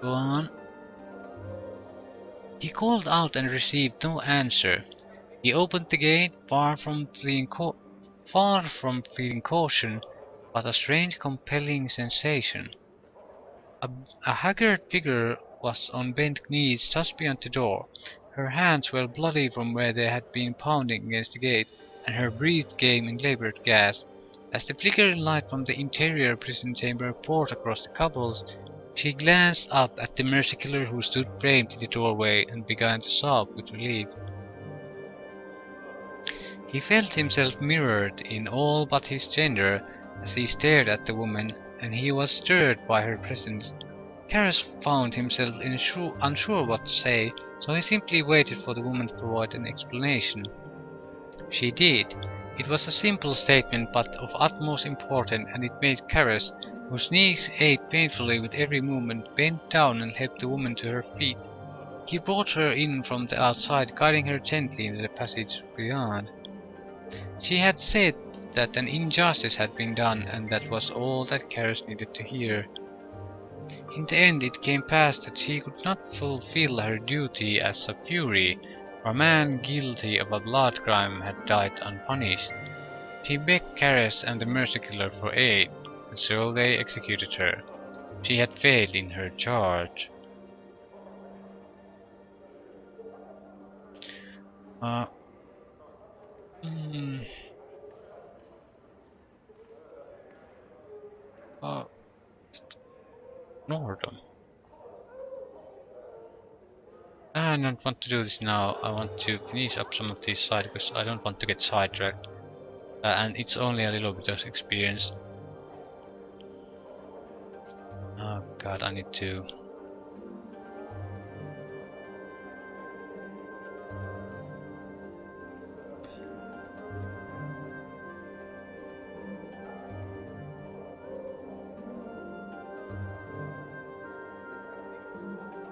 Go on. He called out and received no answer. He opened the gate, far from feeling caution, but a strange compelling sensation. A haggard figure was on bent knees just beyond the door. Her hands were bloody from where they had been pounding against the gate, and her breath came in labored gasps. As the flickering light from the interior prison chamber poured across the cobbles, she glanced up at the mercy killer who stood framed in the doorway and began to sob with relief. He felt himself mirrored in all but his gender as he stared at the woman, and he was stirred by her presence. Karras found himself unsure what to say, so he simply waited for the woman to provide an explanation. She did. It was a simple statement but of utmost importance, and it made Karras, whose knees ached painfully with every movement, bend down and help the woman to her feet. He brought her in from the outside, guiding her gently into the passage beyond. She had said that an injustice had been done, and that was all that Karras needed to hear. In the end it came past that she could not fulfill her duty as a Fury, for a man guilty of a blood crime had died unpunished. She begged Karras and the Mercy Killer for aid, and so they executed her. She had failed in her charge. Uh, mm, uh, Nordom. I don't want to do this now. I want to finish up some of these side quests. I don't want to get sidetracked. And it's only a little bit of experience. Oh god, I need to...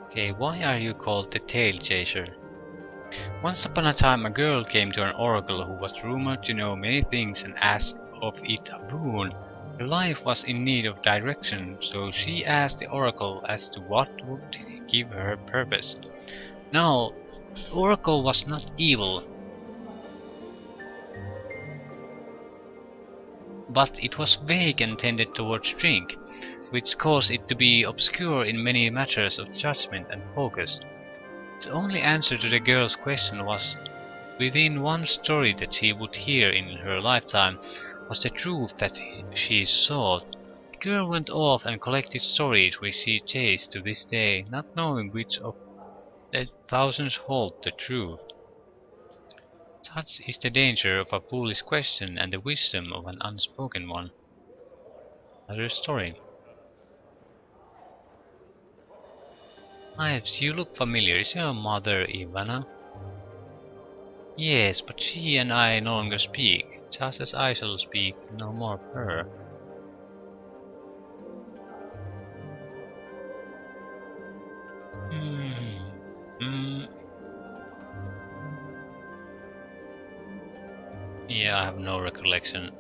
Okay, why are you called the Tail Chaser? Once upon a time a girl came to an oracle who was rumored to know many things and asked of it a boon. Her life was in need of direction, so she asked the oracle as to what would give her purpose. Now, the oracle was not evil, but it was vague and tended towards drink, which caused it to be obscure in many matters of judgment and focus. Its only answer to the girl's question was within one story that she would hear in her lifetime was the truth that she sought. The girl went off and collected stories which she chased to this day, not knowing which of the thousands hold the truth. Such is the danger of a foolish question and the wisdom of an unspoken one. Another story. Ives, you look familiar. Is your mother Ivana? Yes, but she and I no longer speak, just as I shall speak no more of her. Yeah, I have no recollection.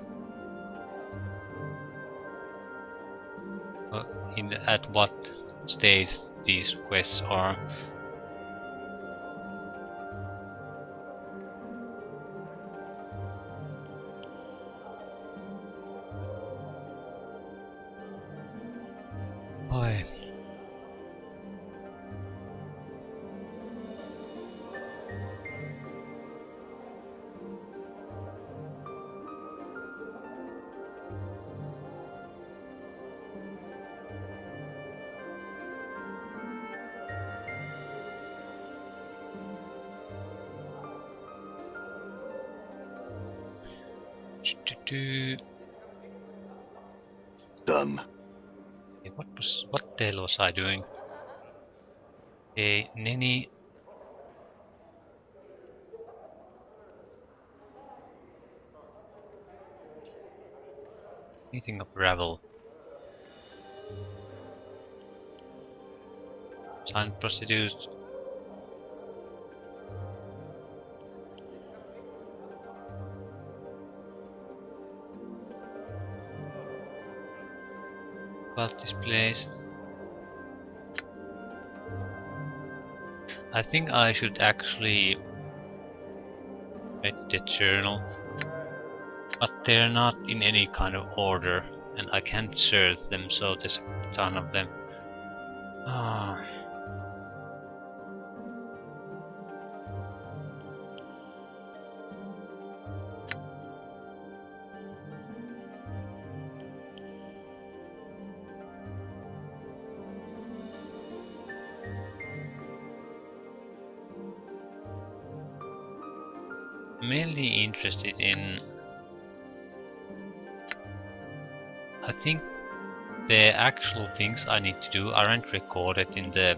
At what stage these quests are. Boy. Done. What the hell was I doing? A Nenny. Meeting of Ravel. Sign prostitute. About this place. I think I should actually read the journal, but they're not in any kind of order, and I can't search them, so there's a ton of them. Ah. Mainly interested in, I think the actual things I need to do aren't recorded in the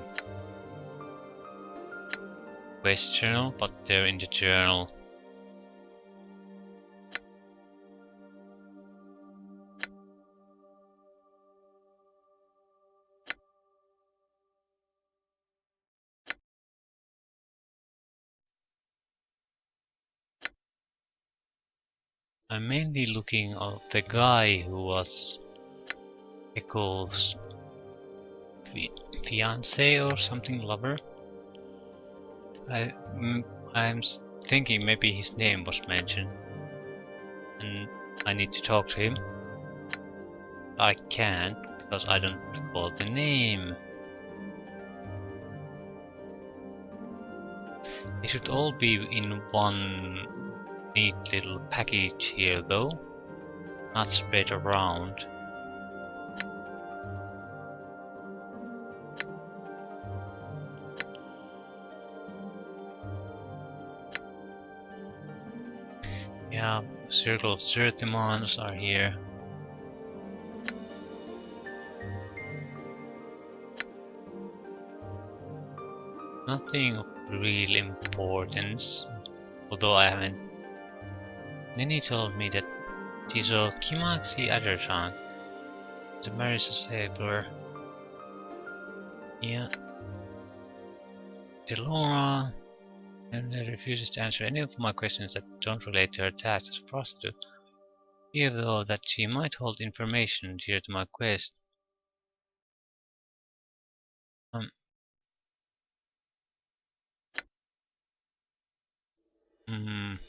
quest journal, but they're in the journal. I'm mainly looking at the guy who was Echo's fiance or something, lover. I'm thinking maybe his name was mentioned, and I need to talk to him. I can't because I don't recall the name. They should all be in one neat little package here though, not spread around. Yeah, Circle of Certimons are here. Nothing of real importance, although I haven't. Then he told me that Tiso Kimaxi Adersan, the Marisa Sabler. Yeah. Delora, and refuses to answer any of my questions that don't relate to her task as a prostitute, even though that she might hold information dear to my quest. Um, mm,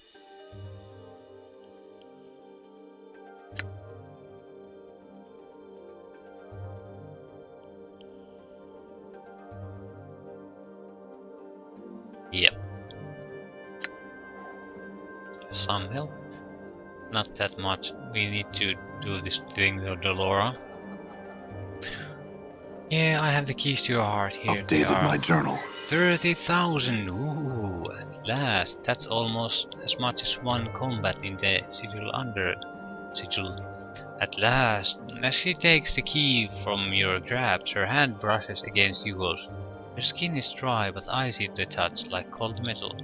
yep. Some help. Not that much. We need to do this thing with Delora. Yeah, I have the keys to your heart here. They Updated are my journal. 30,000. Ooh, at last. That's almost as much as one combat in the sigil under sigil. At last. As she takes the key from your grasp, her hand brushes against yours. Her skin is dry but icy to the touch, like cold metal.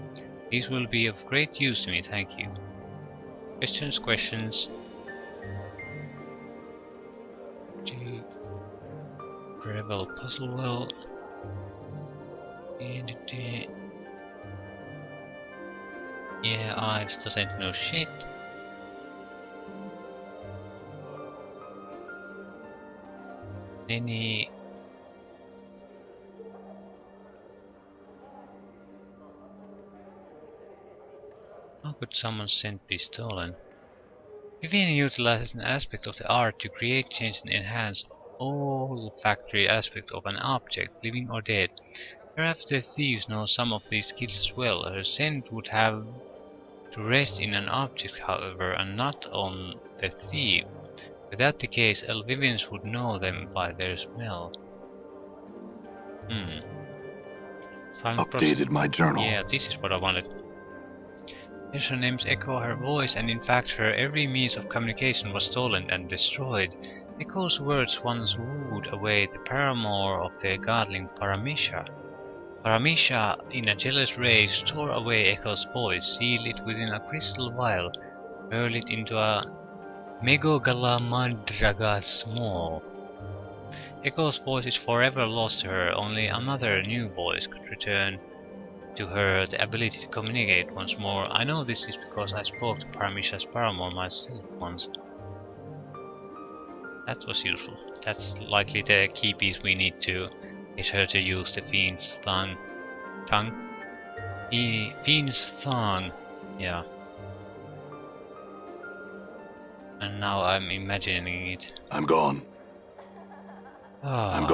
These will be of great use to me, thank you. Questions, questions. Rebel puzzle well. Yeah, Ives doesn't know shit. Any. How could someone's scent be stolen? Vivian utilizes an aspect of the art to create, change, and enhance all factory aspects of an object, living or dead. Perhaps the thieves know some of these skills as well. Her scent would have to rest in an object, however, and not on the thief. If that the case, Elvivians would know them by their smell. Updated my journal. Yeah, this is what I wanted. Yes, her name's Echo, her voice, and in fact her every means of communication was stolen and destroyed. Echo's words once wooed away the paramour of the godling Paramisha. Paramisha, in a jealous rage, tore away Echo's voice, sealed it within a crystal vial, hurled it into a Megogalamandraga's maw. Echo's voice is forever lost to her, only another new voice could return to her the ability to communicate once more. I know this is because I spoke to Paramisha's paramour myself once. That was useful. That's likely the key piece we need to get her to use the fiend's tongue. Tongue. Fiend's Thong. Yeah. And now I'm imagining it. I'm gone. Ah. I'm gone.